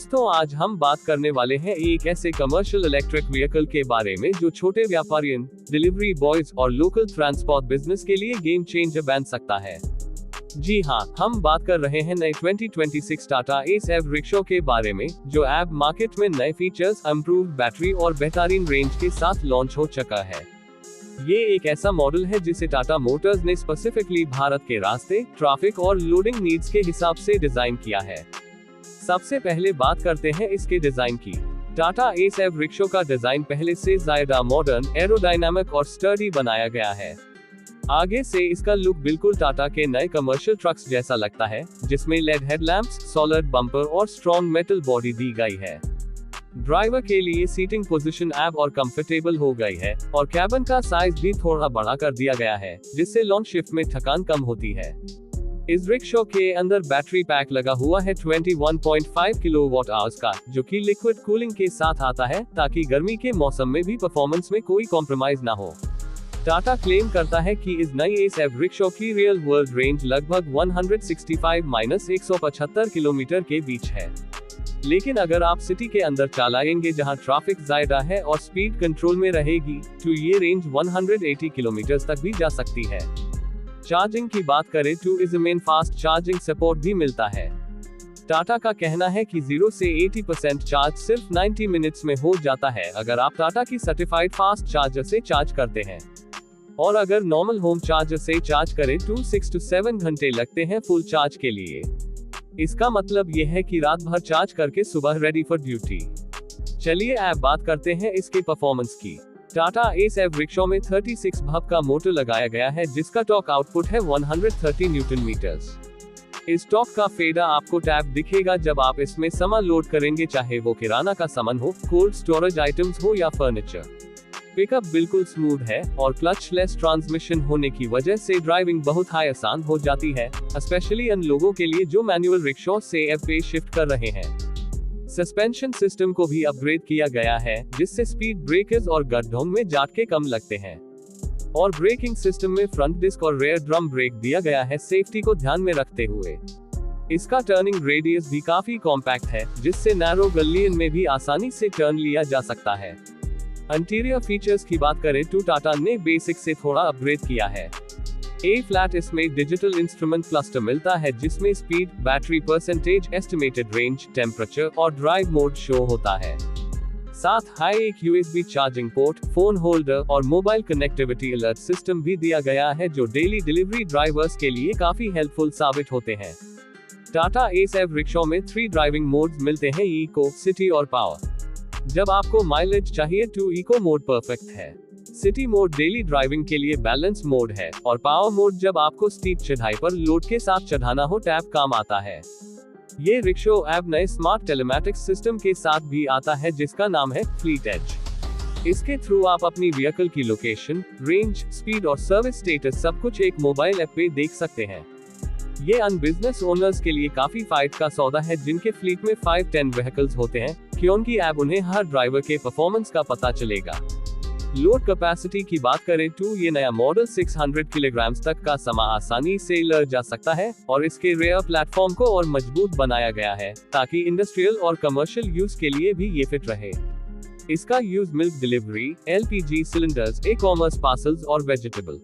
दोस्तों, आज हम बात करने वाले हैं एक ऐसे कमर्शियल इलेक्ट्रिक व्हीकल के बारे में जो छोटे व्यापारियों, डिलीवरी बॉयज और लोकल ट्रांसपोर्ट बिजनेस के लिए गेम चेंजर बन सकता है। जी हाँ, हम बात कर रहे हैं नए 2026 टाटा एस एव रिक्शा के बारे में, जो अब मार्केट में नए फीचर्स, इम्प्रूव्ड बैटरी और बेहतरीन रेंज के साथ लॉन्च हो चुका है। ये एक ऐसा मॉडल है जिसे टाटा मोटर्स ने स्पेसिफिकली भारत के रास्ते, ट्रैफिक और लोडिंग नीड्स के हिसाब से डिजाइन किया है। सबसे पहले बात करते हैं इसके डिजाइन की। टाटा एस एव रिक्शा का डिजाइन पहले से ज्यादा मॉडर्न, एरोडायनामिक और स्टर्डी बनाया गया है। आगे से इसका लुक बिल्कुल टाटा के नए कमर्शियल ट्रक्स जैसा लगता है, जिसमें लेड हेडलैम्प्स, सॉलिड बम्पर और स्ट्रॉन्ग मेटल बॉडी दी गई है। ड्राइवर के लिए सीटिंग पोजीशन अब और कंफर्टेबल हो गई है और कैबिन का साइज भी थोड़ा बड़ा कर दिया गया है, जिससे लॉन्ग शिफ्ट में थकान कम होती है। इस रिक्शा के अंदर बैटरी पैक लगा हुआ है 21.5 किलोवाट आवर्स का, जो कि लिक्विड कूलिंग के साथ आता है ताकि गर्मी के मौसम में भी परफॉर्मेंस में कोई कॉम्प्रोमाइज ना हो। टाटा क्लेम करता है कि इस नई एस एव रिक्शा की रियल वर्ल्ड रेंज लगभग 165-175 किलोमीटर के बीच है। लेकिन अगर आप सिटी के अंदर चलाएंगे जहां ट्रैफिक ज्यादा है और स्पीड कंट्रोल में रहेगी, तो ये रेंज 180 किलोमीटर तक भी जा सकती है। चार्जिंग की बात करें तो इसमें फास्ट चार्जिंग सपोर्ट भी मिलता है। टाटा का कहना है कि 0 से 80% चार्ज सिर्फ 90 मिनट्स में हो जाता है अगर आप टाटा की सर्टिफाइड फास्ट चार्जर से चार्ज करते हैं, और अगर नॉर्मल होम चार्जर से चार्ज करें तो 6 से 7 घंटे लगते हैं फुल चार्ज के लिए। इसका मतलब यह है कि रात भर चार्ज करके सुबह रेडी फॉर ड्यूटी। चलिए अब बात करते हैं इसके परफॉर्मेंस की। टाटा एस एव रिक्शा में 36 भाप का मोटर लगाया गया है, जिसका टॉर्क आउटपुट है 130 न्यूटन मीटर्स। इस टॉर्क का फेडा आपको टैब दिखेगा जब आप इसमें सामान लोड करेंगे, चाहे वो किराना का सामान हो, कोल्ड स्टोरेज आइटम्स हो या फर्नीचर। पिकअप बिल्कुल स्मूथ है और क्लचलेस ट्रांसमिशन होने की वजह से ड्राइविंग बहुत ही आसान हो जाती है, स्पेशली उन लोगों के लिए जो मैनुअल रिक्शा से एव पे शिफ्ट कर रहे हैं। सस्पेंशन सिस्टम को भी अपग्रेड किया गया है, जिससे स्पीड ब्रेकर्स और गड्ढों में झटके कम लगते हैं। और ब्रेकिंग सिस्टम में फ्रंट डिस्क और रेयर ड्रम ब्रेक दिया गया है, सेफ्टी को ध्यान में रखते हुए। इसका टर्निंग रेडियस भी काफी कॉम्पैक्ट है, जिससे नैरो गलियन में भी आसानी से टर्न लिया जा सकता है। इंटीरियर फीचर्स की बात करें तो टाटा ने बेसिक से थोड़ा अपग्रेड किया है। ए फ्लैट इसमें डिजिटल इंस्ट्रूमेंट क्लस्टर मिलता है, जिसमें speed, battery percentage, estimated range, temperature और ड्राइव मोड शो होता है। साथ ही एक USB charging port, phone holder और मोबाइल कनेक्टिविटी अलर्ट सिस्टम भी दिया गया है, जो डेली डिलीवरी ड्राइवर्स के लिए काफी हेल्पफुल साबित होते हैं। टाटा एस एव रिक्शा में 3 ड्राइविंग मोड्स मिलते हैं, इको, सिटी और पावर। जब आपको माइलेज चाहिए तो इको मोड परफेक्ट है। सिटी मोड डेली ड्राइविंग के लिए बैलेंस मोड है, और पावर मोड जब आपको स्टीप चढ़ाई पर लोड के साथ चढ़ाना हो टैब काम आता है। ये रिक्शा अब नए स्मार्ट टेलीमेटिक्स सिस्टम के साथ भी आता है, जिसका नाम है फ्लीट एज। इसके थ्रू आप अपनी व्हीकल की लोकेशन, रेंज, स्पीड और सर्विस स्टेटस सब कुछ एक मोबाइल ऐप पे देख सकते हैं। ये अन बिजनेस ओनर्स के लिए काफी फायदे का सौदा है, जिनके फ्लीट में 5-10 व्हीकल्स होते हैं, क्योंकि अब उन्हें हर ड्राइवर के परफॉर्मेंस का पता चलेगा। लोड कैपेसिटी की बात करें तो ये नया मॉडल 600 किलोग्राम तक का सामान आसानी से ले जा सकता है, और इसके रेयर प्लेटफॉर्म को और मजबूत बनाया गया है ताकि इंडस्ट्रियल और कमर्शियल यूज के लिए भी ये फिट रहे। इसका use milk delivery, LPG cylinders, e-commerce parcels और वेजिटेबल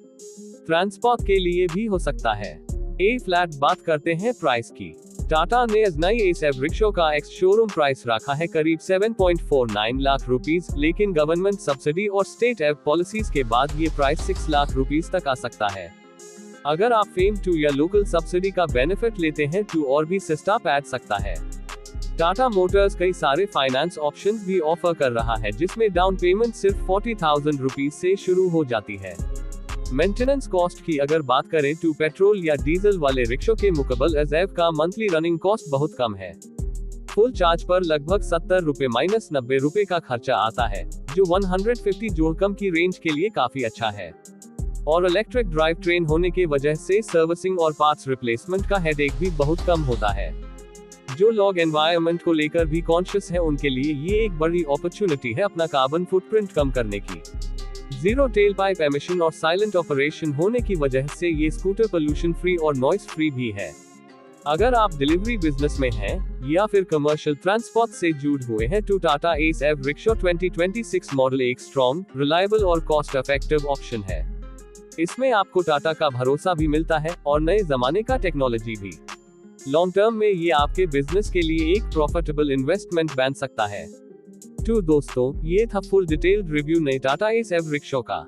ट्रांसपोर्ट के लिए भी हो सकता है। ए फ्लैट बात करते हैं प्राइस की। टाटा ने इस नई एस एव रिक्शा का एक्स शोरूम प्राइस रखा है करीब 7.49 लाख रुपीस, लेकिन गवर्नमेंट सब्सिडी और स्टेट एव पॉलिसीज के बाद ये प्राइस 6 लाख रुपीस तक आ सकता है। अगर आप फेम 2 या लोकल सब्सिडी का बेनिफिट लेते हैं तो और भी सस्ता पड़ सकता है। टाटा मोटर्स कई सारे फाइनेंस ऑप्शंस भी ऑफर कर रहा है, जिसमें डाउन पेमेंट सिर्फ 40,000 रुपीस से शुरू हो जाती है। मेंटेनेंस कॉस्ट की अगर बात करें तो पेट्रोल या डीजल वाले रिक्शा के मुकाबले एस एव का मंथली रनिंग कॉस्ट बहुत कम है। फुल चार्ज पर लगभग 70 रुपए माइनस 90 रुपए का खर्चा आता है, जो 150 जोड़कम की रेंज के लिए काफी अच्छा है। और इलेक्ट्रिक ड्राइव ट्रेन होने की वजह से सर्विसिंग और पार्ट्स रिप्लेसमेंट का हेडेक भी बहुत कम होता है। जो लोग एनवायरनमेंट को लेकर भी कॉन्शियस है, उनके लिए ये एक बड़ी अपॉर्चुनिटी है अपना कार्बन फुटप्रिंट कम करने की। जीरो टेल पाइप एमिशन और साइलेंट ऑपरेशन होने की वजह से ये स्कूटर पोल्यूशन फ्री और नॉइस फ्री भी है। अगर आप डिलीवरी बिजनेस में हैं या फिर कमर्शियल ट्रांसपोर्ट से जुड़े हुए हैं तो टाटा एस एव रिक्शा 2026 मॉडल एक स्ट्रॉन्ग, रिलायबल और कॉस्ट इफेक्टिव ऑप्शन है। इसमें आपको टाटा का भरोसा भी मिलता है और नए जमाने का टेक्नोलॉजी भी। लॉन्ग टर्म में ये आपके बिजनेस के लिए एक प्रॉफिटेबल इन्वेस्टमेंट बन सकता है। तो दोस्तों, ये था फुल डिटेल्ड रिव्यू नए टाटा एस एव रिक्शा का।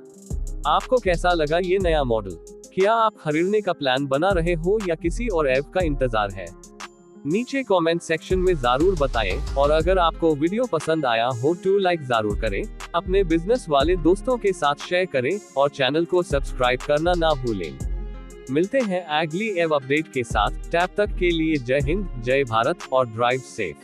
आपको कैसा लगा ये नया मॉडल? क्या आप खरीदने का प्लान बना रहे हो या किसी और ऐप का इंतजार है? नीचे कमेंट सेक्शन में जरूर बताएं, और अगर आपको वीडियो पसंद आया हो तो लाइक जरूर करें, अपने बिजनेस वाले दोस्तों के साथ शेयर करें और चैनल को सब्सक्राइब करना ना भूलें। मिलते हैं अगली एव अपडेट के साथ। तब तक के लिए जय हिंद, जय भारत और ड्राइव सेफ।